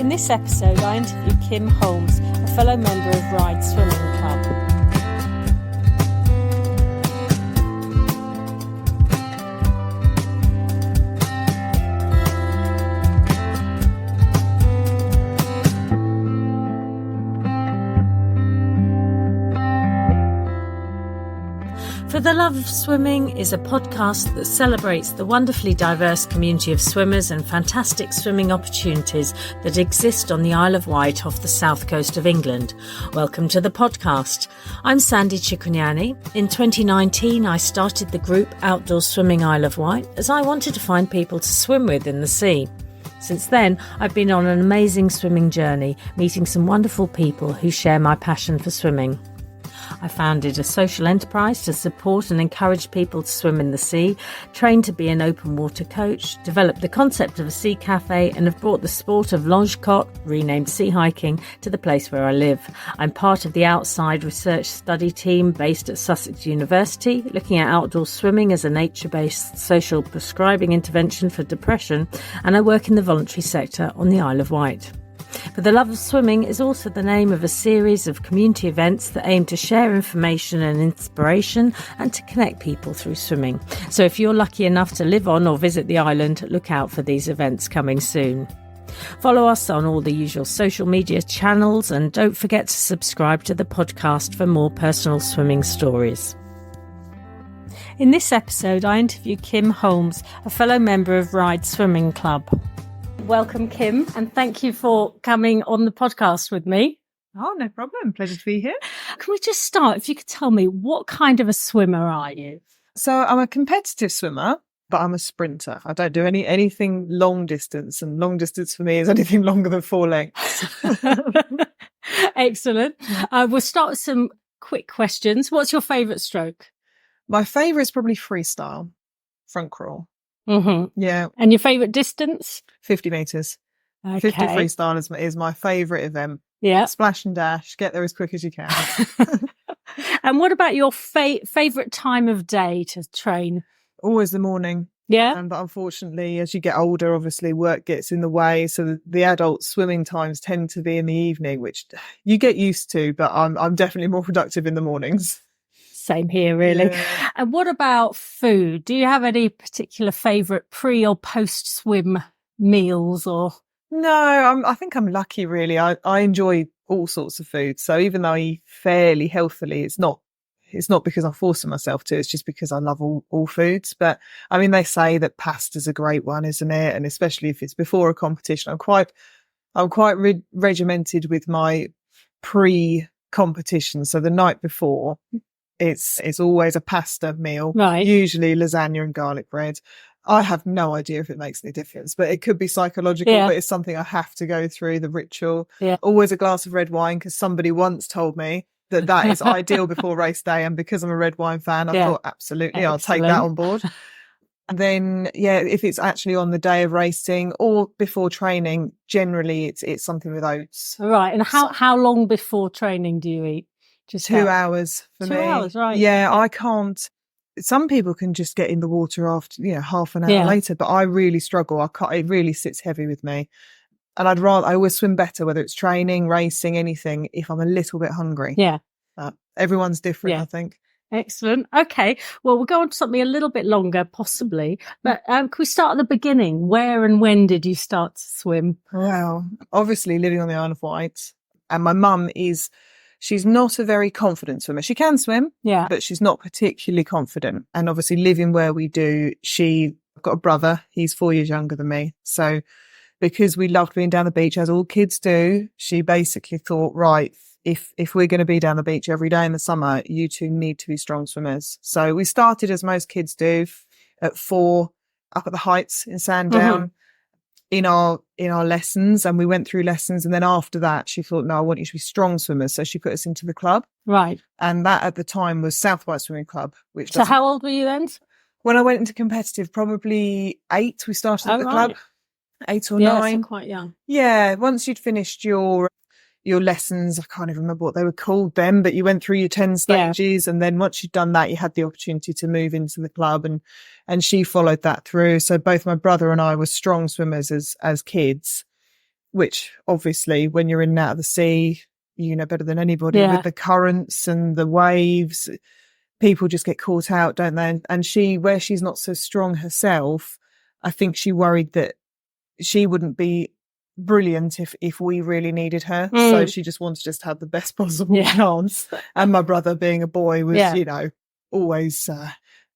In this episode, I interview Kim Holmes, a fellow member of Ryde Swimming Club. For the Love of Swimming is a podcast that celebrates the wonderfully diverse community of swimmers and fantastic swimming opportunities that exist on the Isle of Wight off the south coast of England. Welcome to the podcast. I'm Sandy Cicognani. In 2019, I started the group Outdoor Swimming Isle of Wight as I wanted to find people to swim with in the sea. Since then, I've been on an amazing swimming journey, meeting some wonderful people who share my passion for swimming. I founded a social enterprise to support and encourage people to swim in the sea, trained to be an open water coach, developed the concept of a sea cafe, and have brought the sport of longe-cot, renamed sea hiking, to the place where I live. I'm part of the outside research study team based at Sussex University, looking at outdoor swimming as a nature-based social prescribing intervention for depression, and I work in the voluntary sector on the Isle of Wight. For the Love of Swimming is also the name of a series of community events that aim to share information and inspiration and to connect people through swimming. So if you're lucky enough to live on or visit the island, look out for these events coming soon. Follow us on all the usual social media channels and don't forget to subscribe to the podcast for more personal swimming stories. In this episode, I interview Kim Holmes, a fellow member of Ryde Swimming Club. Welcome, Kim, and thank you for coming on the podcast with me. Oh, no problem. Pleasure to be here. Can we just start? If you could tell me, what kind of a swimmer are you? So I'm a competitive swimmer, but I'm a sprinter. I don't do anything long distance, and long distance for me is anything longer than 4 lengths. Excellent. We'll start with some quick questions. What's your favourite stroke? My favourite is probably freestyle, front crawl. Mm-hmm. Yeah. And your favourite distance? 50 metres. Okay. 50 freestyle is my favourite event. Yeah. Splash and dash. Get there as quick as you can. And what about your favourite time of day to train? Always the morning. Yeah. But unfortunately, as you get older, obviously work gets in the way. So the adult swimming times tend to be in the evening, which you get used to, but I'm definitely more productive in the mornings. Same here, really. Yeah. And what about food? Do you have any particular favourite pre or post swim meals or? No, I think I'm lucky, really. I enjoy all sorts of food. So even though I eat fairly healthily, it's not because I'm forcing myself to. It's just because I love all foods. But I mean, they say that pasta's a great one, isn't it? And especially if it's before a competition, I'm quite regimented with my pre-competition. So the night before, it's always a pasta meal, right? Usually lasagna and garlic bread. I have no idea if it makes any difference, but it could be psychological, but it's something I have to go through, the ritual. Yeah. Always a glass of red wine, because somebody once told me that is ideal before race day. And because I'm a red wine fan, I thought, absolutely, I'll take that on board. And then, if it's actually on the day of racing or before training, generally it's something with oats. Right. And how long before training do you eat? Just 2 hours for me. 2 hours, right. Yeah, I can't. Some people can just get in the water after, half an hour later, but I really struggle. I can't, it really sits heavy with me. And I always swim better, whether it's training, racing, anything, if I'm a little bit hungry. Yeah. Everyone's different, I think. Excellent. Okay. Well, we'll go on to something a little bit longer, possibly. But can we start at the beginning? Where and when did you start to swim? Well, obviously living on the Isle of Wight. And my mum she's not a very confident swimmer. She can swim, but she's not particularly confident. And obviously living where we do, I've got a brother, he's 4 years younger than me. So because we loved being down the beach, as all kids do, she basically thought, right, if we're going to be down the beach every day in the summer, you two need to be strong swimmers. So we started, as most kids do, at 4, up at the heights in Sandown. In our lessons, and we went through lessons, and then after that she thought, no, I want you to be strong swimmers, so she put us into the club, right? And that at the time was South Wight Swimming Club. So how old were you then? When I went into competitive, probably 8. We started at the club, 8 or 9. So quite young. Yeah, once you'd finished your lessons, I can't even remember what they were called then, but you went through your 10 stages, and then once you'd done that, you had the opportunity to move into the club, and she followed that through. So both my brother and I were strong swimmers as kids. which obviously when you're in and out of the sea, you know better than anybody with the currents and the waves, people just get caught out, don't they? And she, where she's not so strong herself, I think she worried that she wouldn't be brilliant if we really needed her. So she just wanted us to have the best possible chance. And my brother, being a boy, was, you know, always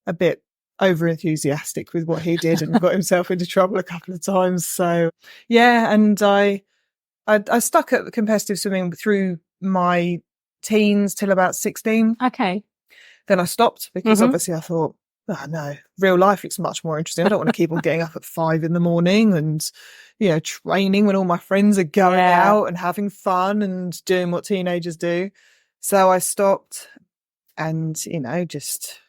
a bit over enthusiastic with what he did and got himself into trouble a couple of times. So yeah, and I stuck at competitive swimming through my teens till about 16. Okay. Then I stopped because obviously I thought, oh no, real life looks much more interesting. I don't want to keep on getting up at 5 a.m. and, you know, training when all my friends are going out and having fun and doing what teenagers do. So I stopped and, you know, just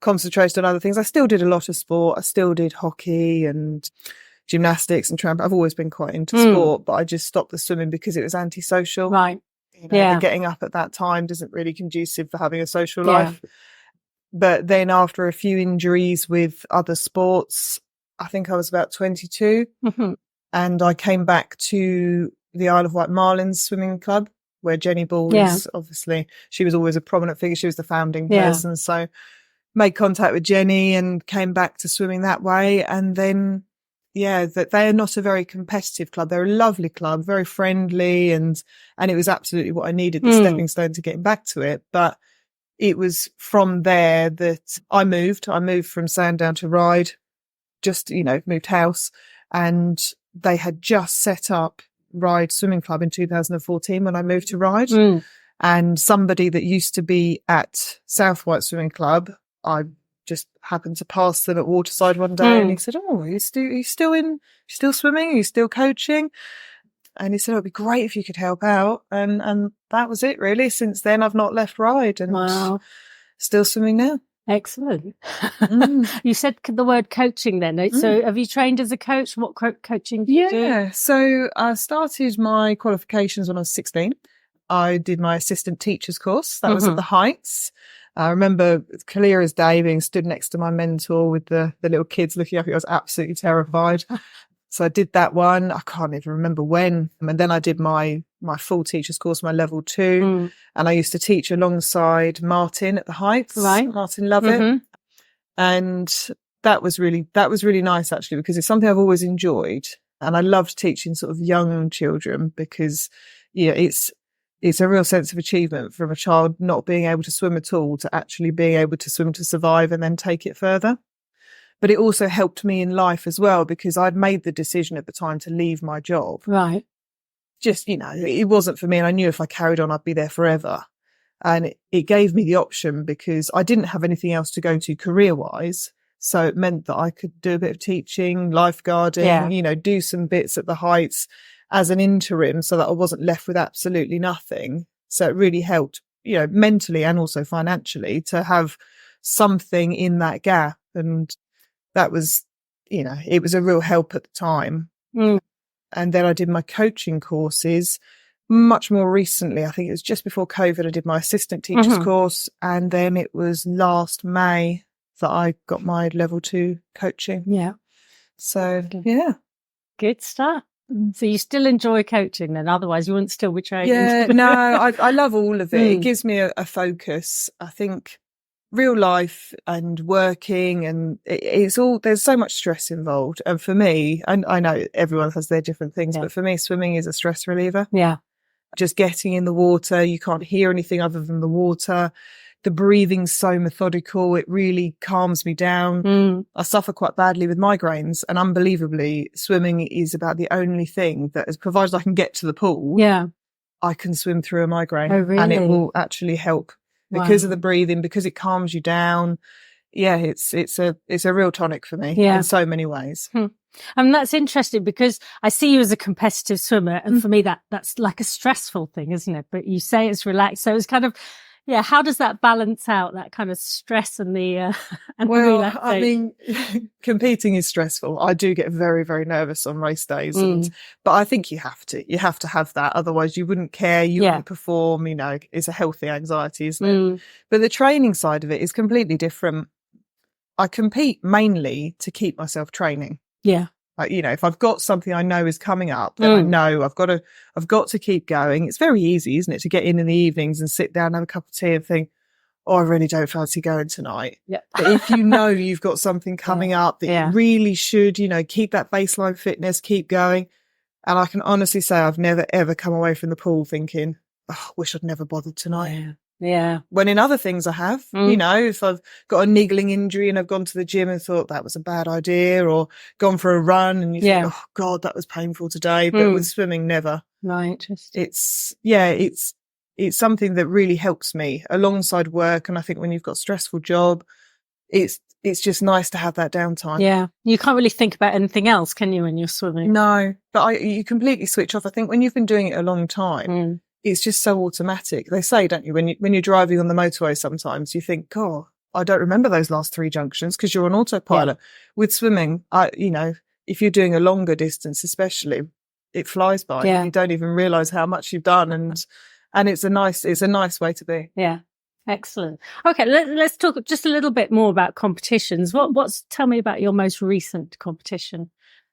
concentrated on other things. I still did a lot of sport. I still did hockey and gymnastics and tramp. I've always been quite into sport, but I just stopped the swimming because it was antisocial. Right. You know, and getting up at that time isn't really conducive for having a social life. But then after a few injuries with other sports, I think I was about 22 and I came back to the Isle of Wight Marlins Swimming Club where Jenny Ball is obviously, she was always a prominent figure. She was the founding person. So made contact with Jenny and came back to swimming that way. And then, that they are not a very competitive club. They're a lovely club, very friendly. And it was absolutely what I needed, the stepping stone to getting back to it. But it was from there that I moved from Sandown to Ryde, just, you know, moved house, and they had just set up Ryde Swimming Club in 2014 when I moved to Ryde. And somebody that used to be at South Wight Swimming Club, I just happened to pass them at Waterside one day and he said, oh, are you still swimming? Are you still coaching? And he said, it'd be great if you could help out. And that was it really. Since then, I've not left Ryde and still swimming now. Excellent. You said the word coaching then. So have you trained as a coach? What coaching do you do? Yeah. So I started my qualifications when I was 16. I did my assistant teacher's course. That was at the Heights. I remember clear as day being stood next to my mentor with the little kids looking up. I was absolutely terrified. So I did that one. I can't even remember when. And then I did my full teacher's course, my level 2. And I used to teach alongside Martin at the Heights. Right. Martin Lovett. And that was really nice actually, because it's something I've always enjoyed. And I loved teaching sort of young children because, you know, it's a real sense of achievement from a child not being able to swim at all to actually being able to swim to survive and then take it further. But it also helped me in life as well because I'd made the decision at the time to leave my job. Right. Just, you know, it wasn't for me. And I knew if I carried on, I'd be there forever. And it gave me the option because I didn't have anything else to go to career-wise. So it meant that I could do a bit of teaching, lifeguarding, you know, do some bits at the Heights as an interim so that I wasn't left with absolutely nothing. So it really helped, you know, mentally and also financially to have something in that gap. And that was, you know, it was a real help at the time. And then I did my coaching courses much more recently. I think it was just before COVID, I did my assistant teacher's course. And then it was last May that I got my level 2 coaching. Yeah. So, yeah. Good stuff. So you still enjoy coaching then? Otherwise you wouldn't still be training. Yeah, no, I love all of it. It gives me a focus. I think real life and working and it's all, there's so much stress involved. And for me, and I know everyone has their different things, but for me, swimming is a stress reliever. Yeah. Just getting in the water, you can't hear anything other than the water. The breathing's so methodical. It really calms me down. I suffer quite badly with migraines and unbelievably swimming is about the only thing that, as provided I can get to the pool, I can swim through a migraine. Oh, really? And it will actually help because of the breathing, because it calms you down. Yeah, it's a real tonic for me in so many ways. And that's interesting because I see you as a competitive swimmer and for me that's like a stressful thing, isn't it? But you say it's relaxed. So it's kind of, how does that balance out that kind of stress and the relaxation? I mean, competing is stressful. I do get very, very nervous on race days, but I think you have to have that. Otherwise you wouldn't care. You wouldn't perform, you know, it's a healthy anxiety, isn't it? But the training side of it is completely different. I compete mainly to keep myself training. Yeah. Like, you know, if I've got something I know is coming up, then I know I've got to keep going. It's very easy, isn't it, to get in the evenings and sit down, have a cup of tea and think, oh, I really don't fancy going tonight. Yeah. But if you know you've got something coming up that you really should, you know, keep that baseline fitness, keep going. And I can honestly say I've never, ever come away from the pool thinking, oh, wish I'd never bothered tonight. Yeah. When in other things I have, you know, if I've got a niggling injury and I've gone to the gym and thought that was a bad idea, or gone for a run and you think, oh God, that was painful today. But with swimming, never. Right. Interesting. It's something that really helps me alongside work. And I think when you've got a stressful job, it's just nice to have that downtime. Yeah. You can't really think about anything else, can you, when you're swimming? No, but you completely switch off. I think when you've been doing it a long time, it's just so automatic. They say, don't you, when you're driving on the motorway, sometimes you think, God, I don't remember those last 3 junctions, because you're on autopilot. With swimming, you know, if you're doing a longer distance, especially, it flies by. Yeah. You don't even realise how much you've done, and it's a nice way to be. Yeah. Excellent. Okay, let's talk just a little bit more about competitions. Tell me about your most recent competition.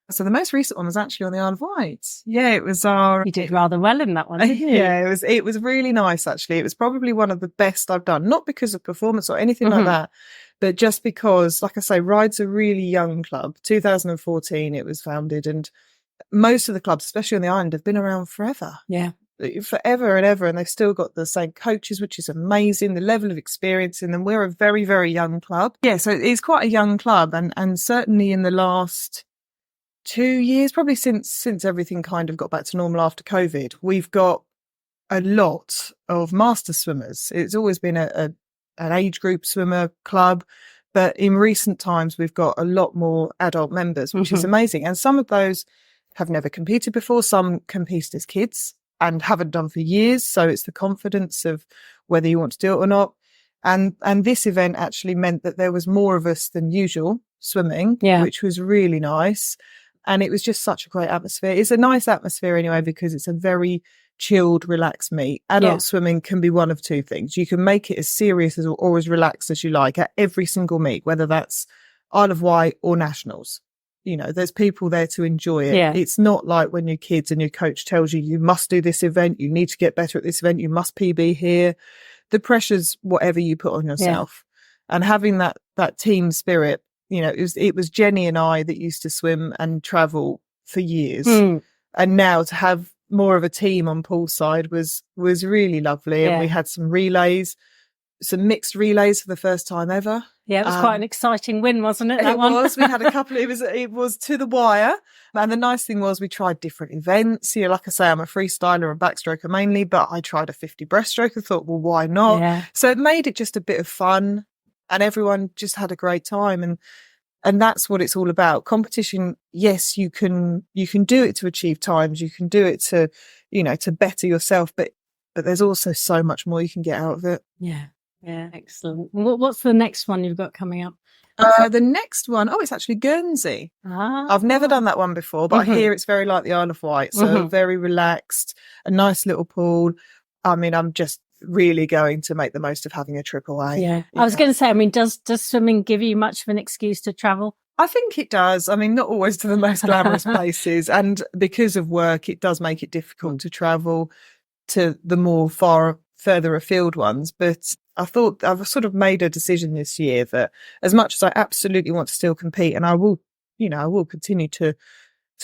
So the most recent one was actually on the Isle of Wight. Yeah, it was You did rather well in that one, didn't you? Yeah, it was really nice, actually. It was probably one of the best I've done, not because of performance or anything like that, but just because, like I say, Ryde's a really young club. 2014 it was founded, and most of the clubs, especially on the island, have been around forever. Yeah. Forever and ever, and they've still got the same coaches, which is amazing, the level of experience in them. We're a very, very young club. Yeah, so it's quite a young club, and certainly in the last 2 years, probably since everything kind of got back to normal after COVID, we've got a lot of master swimmers. It's always been an age group swimmer club, but in recent times we've got a lot more adult members, which is amazing. And some of those have never competed before. Some competed as kids and haven't done for years. So it's the confidence of whether you want to do it or not. And this event actually meant that there was more of us than usual swimming, which was really nice. And it was just such a great atmosphere. It's a nice atmosphere anyway, because it's a very chilled, relaxed meet. Adult swimming can be one of two things. You can make it as serious or as relaxed as you like at every single meet, whether that's Isle of Wight or Nationals. You know, there's people there to enjoy it. Yeah. It's not like when you're kids and your coach tells you, you must do this event, you need to get better at this event, you must PB here. The pressure's whatever you put on yourself. And having that team spirit, you know, it was Jenny and I that used to swim and travel for years. And now to have more of a team on poolside was really lovely. And we had some mixed relays for the first time ever. Yeah, it was quite an exciting win, wasn't it? That one was. We had a couple. It was to the wire. And the nice thing was we tried different events. You know, like I say, I'm a freestyler and backstroker mainly, but I tried a 50 breaststroke and thought, well, why not? Yeah. So it made it just a bit of fun, and everyone just had a great time. And that's what it's all about. Competition, yes, you can do it to achieve times. You can do it to, you know, to better yourself, but there's also so much more you can get out of it. Yeah. Yeah, excellent. What's the next one you've got coming up? The next one, it's actually Guernsey. I've never done that one before, but I hear it's very like the Isle of Wight, so very relaxed, a nice little pool. I mean, I'm just really going to make the most of having a trip away. Yeah. I was going to say, I mean, does swimming give you much of an excuse to travel? I think it does. I mean, not always to the most glamorous places, and because of work, it does make it difficult to travel to the more further afield ones, but I thought I've sort of made a decision this year that as much as I absolutely want to still compete, and I will continue to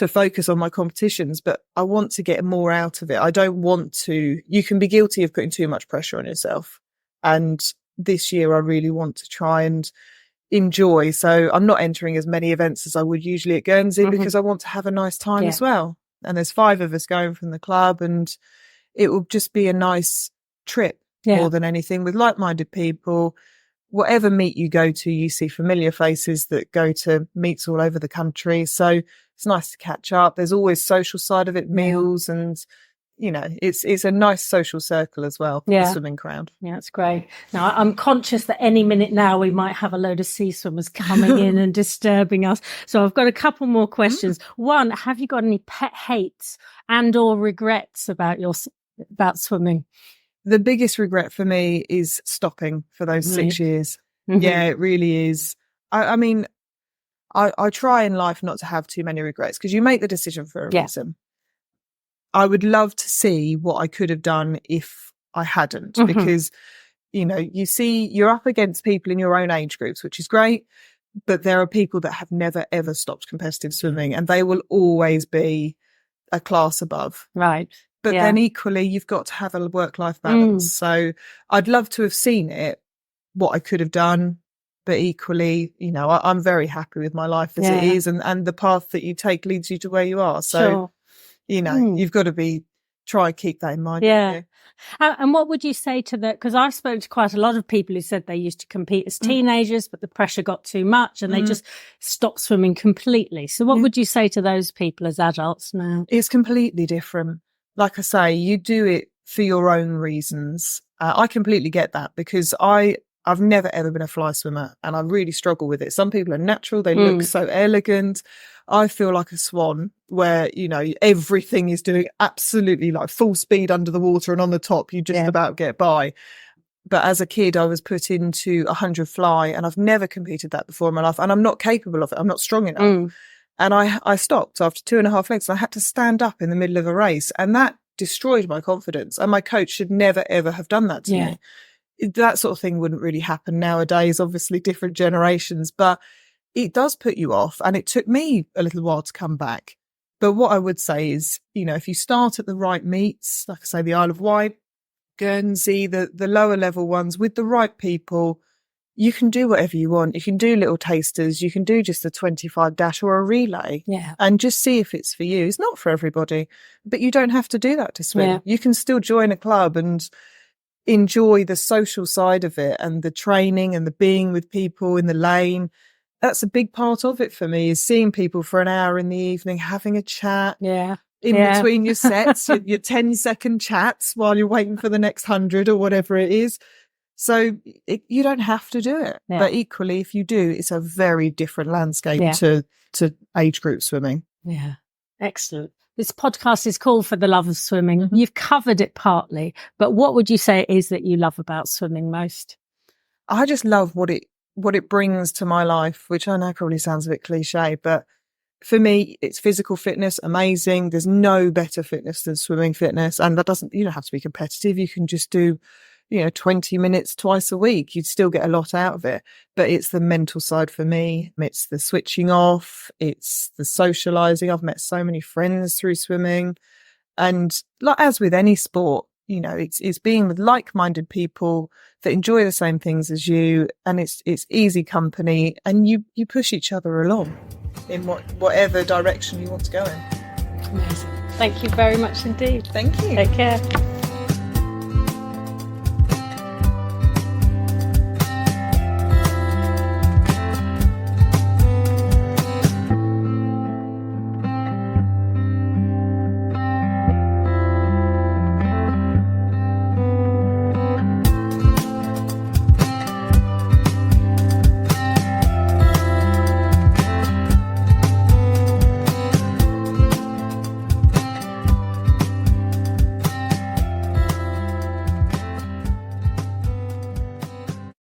focus on my competitions, but I want to get more out of it. I don't want to, you can be guilty of putting too much pressure on yourself. And this year I really want to try and enjoy. So I'm not entering as many events as I would usually at Guernsey because I want to have a nice time as well. And there's 5 of us going from the club, and it will just be a nice trip. More than anything, with like-minded people. Whatever meet you go to, you see familiar faces that go to meets all over the country. So it's nice to catch up. There's always social side of it, meals, and you know, it's a nice social circle as well for the swimming crowd. Yeah, it's great. Now, I'm conscious that any minute now we might have a load of sea swimmers coming in and disturbing us. So I've got a couple more questions. One, have you got any pet hates and or regrets about swimming? The biggest regret for me is stopping for those 6 years. Yeah, it really is. I mean, I try in life not to have too many regrets, because you make the decision for a reason. I would love to see what I could have done if I hadn't, because, you know, you see you're up against people in your own age groups, which is great, but there are people that have never, ever stopped competitive swimming, and they will always be a class above. Right. But then equally, you've got to have a work-life balance. So I'd love to have seen it, what I could have done. But equally, you know, I'm very happy with my life as it is. And the path that you take leads you to where you are. So, you know, you've got to try and keep that in mind. Yeah. And what would you say to because I've spoken to quite a lot of people who said they used to compete as teenagers, but the pressure got too much and they just stopped swimming completely. So what would you say to those people as adults now? It's completely different. Like I say, you do it for your own reasons. I completely get that, because I've never ever been a fly swimmer and I really struggle with it. Some people are natural. They look so elegant. I feel like a swan where, you know, everything is doing absolutely like full speed under the water, and on the top, you just about get by. But as a kid, I was put into 100 fly, and I've never competed that before in my life. And I'm not capable of it. I'm not strong enough. And I stopped after 2.5 legs. I had to stand up in the middle of a race, and that destroyed my confidence. And my coach should never, ever have done that to me. That sort of thing wouldn't really happen nowadays, obviously different generations, but it does put you off. And it took me a little while to come back. But what I would say is, you know, if you start at the right meets, like I say, the Isle of Wight, Guernsey, the lower level ones, with the right people, you can do whatever you want. You can do little tasters. You can do just a 25 dash or a relay and just see if it's for you. It's not for everybody, but you don't have to do that to swim. You can still join a club and enjoy the social side of it, and the training and the being with people in the lane. That's a big part of it for me, is seeing people for an hour in the evening, having a chat in between your sets, your 10-second chats while you're waiting for the next 100 or whatever it is. So you don't have to do it. But equally, if you do, it's a very different landscape to age group swimming. Yeah. Excellent. This podcast is called For the Love of Swimming. You've covered it partly, but what would you say it is that you love about swimming most? I just love what it brings to my life, which I know probably sounds a bit cliche, but for me, it's physical fitness, amazing. There's no better fitness than swimming fitness. And you don't have to be competitive. You can just do, 20 minutes twice a week. You'd still get a lot out of it. But it's the mental side for me. It's the switching off. It's the socialising. I've met so many friends through swimming. And like, as with any sport, it's being with like-minded people that enjoy the same things as you, and it's easy company, and you push each other along in whatever direction you want to go in. Amazing. Thank you very much indeed. Thank you. Take care.